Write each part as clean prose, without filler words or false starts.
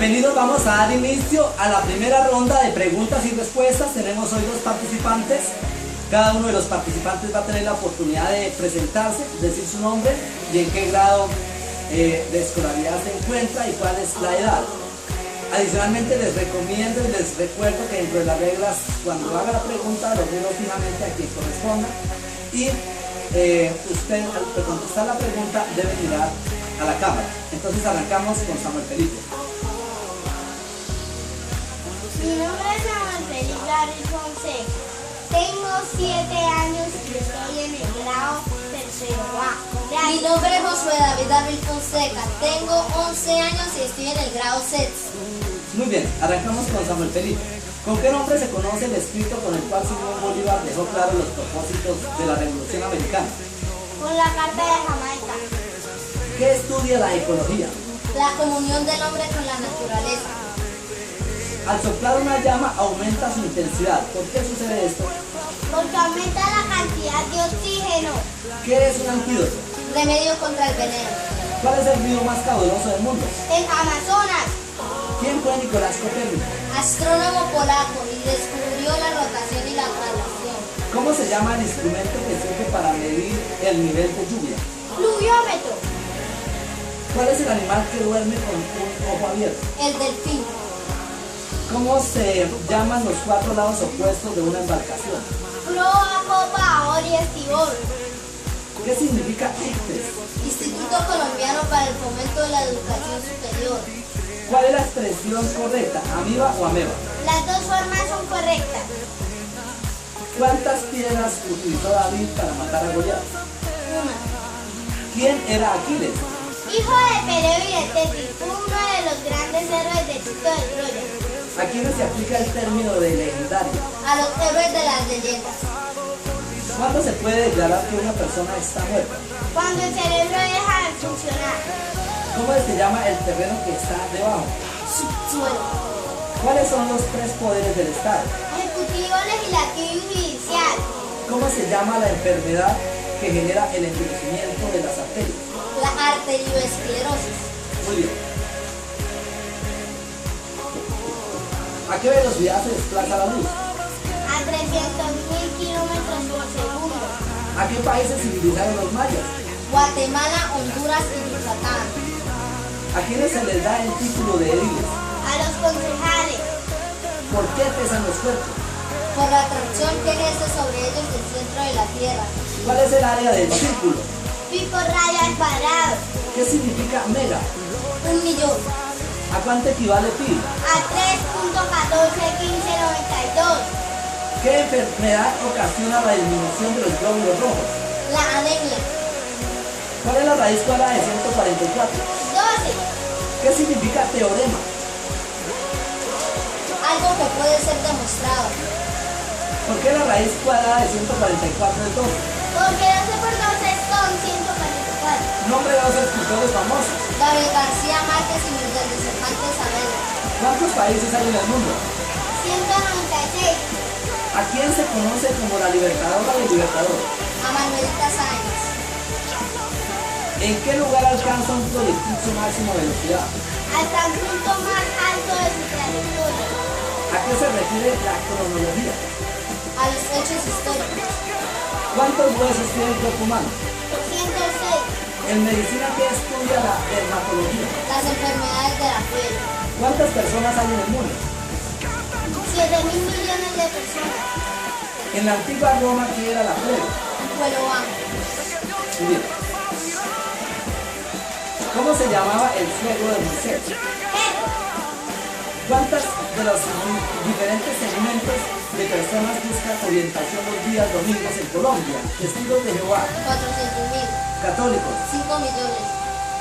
Bienvenidos, vamos a dar inicio a la primera ronda de preguntas y respuestas. Tenemos hoy dos participantes. Cada uno de los participantes va a tener la oportunidad de presentarse, decir su nombre y en qué grado de escolaridad se encuentra y cuál es la edad. Adicionalmente les recomiendo y les recuerdo que dentro de las reglas, cuando haga la pregunta, lo miro finalmente a quien corresponda y usted al contestar la pregunta debe mirar a la cámara. Entonces arrancamos con Samuel Felipe. Mi nombre es Samuel Felipe Gabriel Fonseca. Tengo 7 años y estoy en el grado tercero A. Mi nombre es Josué David Gabriel Fonseca. Tengo 11 años y estoy en el grado sexto. Muy bien, arrancamos con Samuel Felipe. ¿Con qué nombre se conoce el escrito con el cual Simón Bolívar dejó claro los propósitos de la Revolución Americana? Con la Carta de Jamaica. ¿Qué estudia la ecología? La comunión del hombre con la naturaleza. Al soplar una llama aumenta su intensidad. ¿Por qué sucede esto? Porque aumenta la cantidad de oxígeno. ¿Qué es un antídoto? Remedio contra el veneno. ¿Cuál es el río más caudaloso del mundo? El Amazonas. ¿Quién fue Nicolás Copérnico? Astrónomo polaco y descubrió la rotación y la traslación. ¿Cómo se llama el instrumento que sirve para medir el nivel de lluvia? Pluviómetro. ¿Cuál es el animal que duerme con un ojo abierto? El delfín. ¿Cómo se llaman los 4 lados opuestos de una embarcación? Proa, popa, ahora y estribor. ¿Qué significa ICFES? Instituto Colombiano para el Fomento de la Educación Superior. ¿Cuál es la expresión correcta? ¿Amiba o ameba? Las dos formas son correctas. ¿Cuántas piedras utilizó David para matar a Goliat? Una. ¿Quién era Aquiles? Hijo de Peleo y de Tetis, fue uno de los grandes héroes del sitio de Troya. ¿A quiénes se aplica el término de legendario? A los héroes de las leyendas. ¿Cuándo se puede declarar que una persona está muerta? Cuando el cerebro deja de funcionar. ¿Cómo se llama el terreno que está debajo? Subsuelo. ¿Cuáles son los 3 poderes del Estado? Ejecutivo, legislativo y judicial. ¿Cómo se llama la enfermedad que genera el endurecimiento de las arterias? La arterioesclerosis. Muy bien. ¿A qué velocidad se desplaza la luz? A 300.000 kilómetros por segundo. ¿A qué países civilizaron los mayas? Guatemala, Honduras y Yucatán. ¿A quiénes se les da el título de ediles? A los concejales. ¿Por qué pesan los cuerpos? Por la atracción que ejerce sobre ellos el centro de la Tierra. ¿Cuál es el área del círculo? Pi por radio al cuadrado. ¿Qué significa mega? 1.000.000. ¿A cuánto equivale pi? A 3.141592. ¿Qué enfermedad ocasiona la disminución de los glóbulos rojos? La anemia. ¿Cuál es la raíz cuadrada de 144? 12. ¿Qué significa teorema? Algo que puede ser demostrado. ¿Por qué la raíz cuadrada de 144 es 12? Porque 12 por 12 son 144. Nombre de 2 escritores famosos. Gabriel García Márquez y Miguel de Cervantes Saavedra. ¿Cuántos países hay en el mundo? 196. ¿A quién se conoce como la libertadora del Libertador? A Manuelita Sáenz. ¿En qué lugar alcanza un proyectil su máxima velocidad? Hasta el punto más alto de su trayectoria. ¿A qué se refiere la cronología? A los hechos históricos. ¿Cuántos huesos tiene el cuerpo humano? 106. En medicina, ¿qué estudia la dermatología? Las enfermedades de la piel. ¿Cuántas personas hay en el mundo? 7.000 millones de personas. En la antigua Roma, ¿qué era la plebe? Un pueblo bajo. Muy bien. ¿Cómo se llamaba el suegro de Moisés? ¿Cuántas de los diferentes segmentos de personas buscan orientación los días domingos en Colombia? Testigos de Jehová, 400.000. católicos, 5 millones.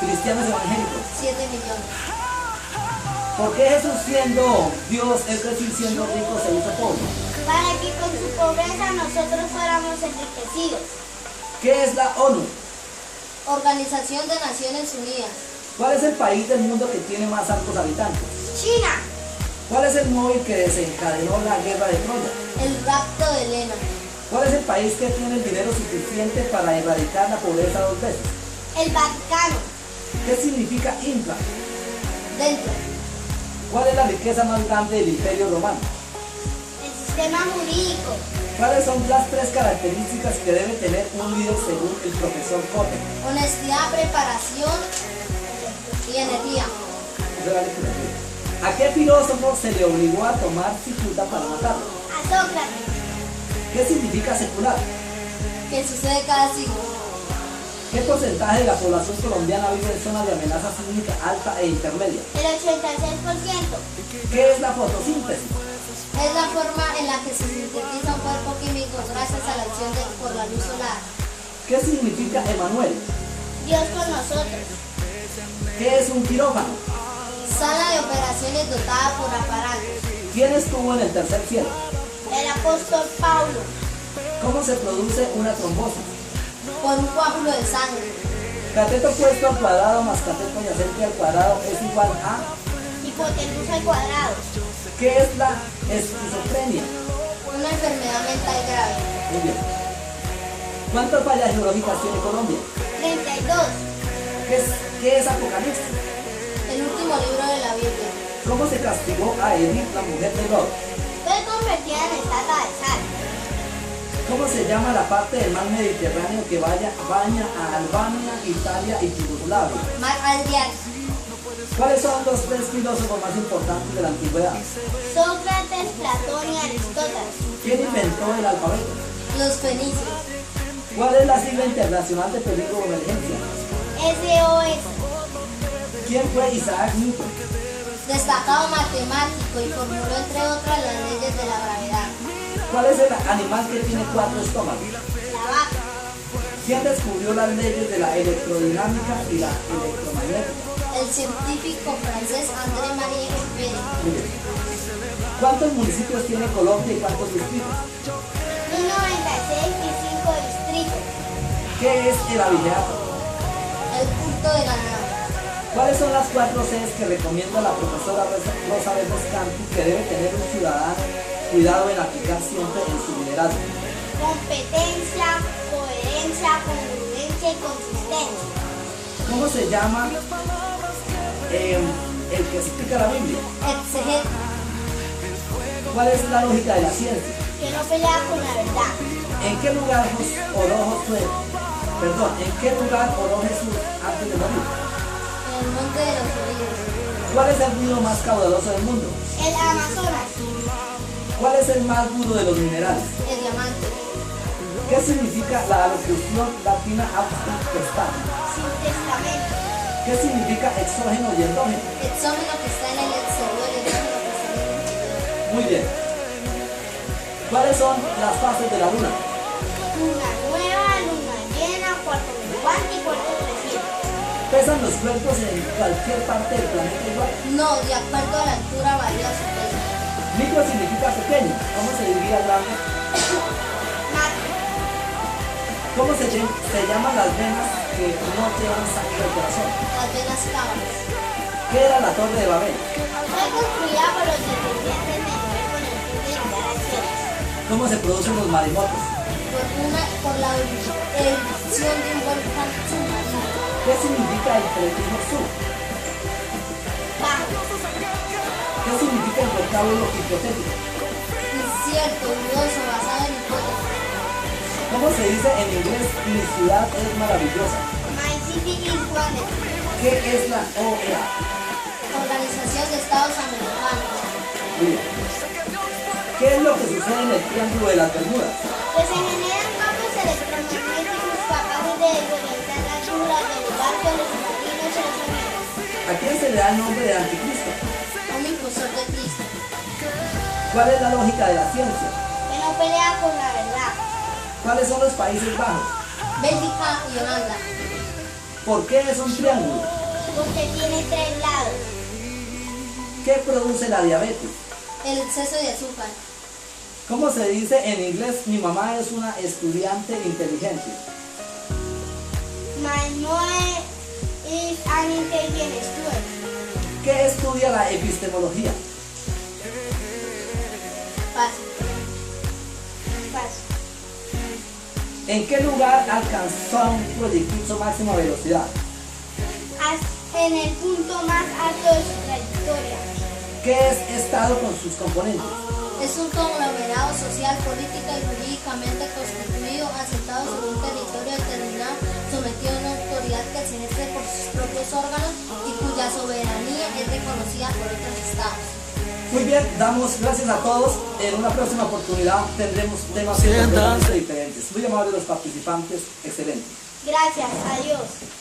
cristianos evangélicos. 7 millones. ¿Por qué Jesús, siendo Dios, es decir, siendo rico, se hizo pobre? Para que con su pobreza nosotros fuéramos enriquecidos. ¿Qué es la ONU? Organización de Naciones Unidas. ¿Cuál es el país del mundo que tiene más altos habitantes? China. ¿Cuál es el móvil que desencadenó la guerra de Troya? El rapto de Helena. ¿Cuál es el país que tiene el dinero suficiente para erradicar la pobreza 2 veces? El Vaticano. ¿Qué significa infla? Dentro. ¿Cuál es la riqueza más grande del Imperio Romano? El sistema jurídico. ¿Cuáles son las 3 características que debe tener un líder según el profesor Cotter? Honestidad, preparación y energía. ¿A qué filósofo se le obligó a tomar cicuta para matarlo? A Sócrates. ¿Qué significa secular? Que sucede cada siglo. ¿Qué porcentaje de la población colombiana vive en zonas de amenaza sísmica alta e intermedia? El 86%. ¿Qué es la fotosíntesis? Es la forma en la que se sintetiza un cuerpo químico gracias a la acción por la luz solar. ¿Qué significa Emanuel? Dios con nosotros. ¿Qué es un quirófano? Sala de operaciones dotada por aparatos. ¿Quién estuvo en el tercer cielo? El apóstol Pablo. ¿Cómo se produce una trombosis? Por un coágulo de sangre. Cateto opuesto al cuadrado más cateto adyacente al cuadrado es igual a... Hipotenusa al cuadrado. ¿Qué es la esquizofrenia? Una enfermedad mental grave. Muy bien. ¿Cuántas fallas geológicas tiene Colombia? 32. ¿Qué es Apocalipsis? El último libro de la Biblia. ¿Cómo se castigó a Edith, la mujer de Lot? Fue convertida en estatua de sal. ¿Cómo se llama la parte del mar Mediterráneo que baña a Albania, Italia y Yugoslavia? Mar Adriático. ¿Cuáles son los 3 filósofos más importantes de la antigüedad? Sócrates, Platón y Aristóteles. ¿Quién inventó el alfabeto? Los fenicios. ¿Cuál es la sigla internacional de peligro o emergencia? SOS. ¿Quién fue Isaac Newton? Destacado matemático y formuló entre otras las leyes de la gravedad. ¿Cuál es el animal que tiene 4 estómagos? La vaca. ¿Quién descubrió las leyes de la electrodinámica y la electromagnética? El científico francés André Marie Pérez. Muy bien. ¿Cuántos municipios tiene Colombia y cuántos distritos? 1096 y 5 distritos. ¿Qué es el abigeato? El culto de ganado. ¿Cuáles son las 4 Cs que recomienda la profesora Rosa Vélez Canti que debe tener un ciudadano cuidado en aplicar siempre en su liderazgo? Competencia, coherencia, congruencia y consistencia. ¿Cómo se llama el que explica la Biblia? Exegeta. ¿Cuál es la lógica de la ciencia? Que no pelea con la verdad. ¿En qué lugar oró Jesús antes de morir? En el monte de los olivos. ¿Cuál es el río más caudaloso del mundo? El Amazonas. ¿Cuál es el más duro de los minerales? El diamante. ¿Qué significa la alocución latina apta testar? Sin testamento. ¿Qué significa exógeno y endógeno? Exógeno que está en el exterior y endógeno que está en el interior. Muy bien. ¿Cuáles son las fases de la luna? Luna nueva, luna llena, cuarto menguante y cuarto creciente. ¿Pesan los cuerpos en cualquier parte del planeta igual? No, de acuerdo a la altura varía su peso. Micro significa pequeño. ¿Cómo se diría grande? Macro. ¿Cómo se llaman las venas que no llevan sangre al corazón? Las venas cábalas. ¿Qué era la Torre de Babel? Fue construida por los descendientes de Noé con el fin de llegar al cielo. ¿Cómo se producen los maremotos? Por la erupción de un volcán submarino. ¿Qué significa el prefijo sur? Bajo. ¿Qué significa el vocablo hipotético? Incierto, dudoso, basado en hipótesis. ¿Cómo se dice en inglés mi ciudad es maravillosa? My city is wonderful. ¿Qué es la OEA? Organización de Estados Americanos. Muy bien. ¿Qué es lo que sucede en el Triángulo de las Bermudas? Que se generan campos electromagnéticos capaces de desorientar la altura del barco, los submarinos y los aviones. ¿A quién se le da el nombre de anticristo? Un impulsor de Cristo. ¿Cuál es la lógica de la ciencia? Que no pelea con la verdad. ¿Cuáles son los Países Bajos? Bélgica y Holanda. ¿Por qué es un triángulo? Porque tiene 3 lados. ¿Qué produce la diabetes? El exceso de azúcar. ¿Cómo se dice en inglés mi mamá es una estudiante inteligente? My mother is an intelligent student. ¿Qué estudia la epistemología? Fácil. Fácil. ¿En qué lugar alcanzó un proyectil su máxima velocidad? En el punto más alto de su trayectoria. ¿Qué es Estado con sus componentes? Es un conglomerado social, política y jurídicamente constituido, asentado sobre un territorio determinado, sometido a una autoridad que se ejerce por sus propios órganos y cuya soberanía es reconocida por otros estados. Muy bien, damos gracias a todos. En una próxima oportunidad tendremos temas completamente diferentes. Muy amables los participantes, excelente. Gracias, adiós.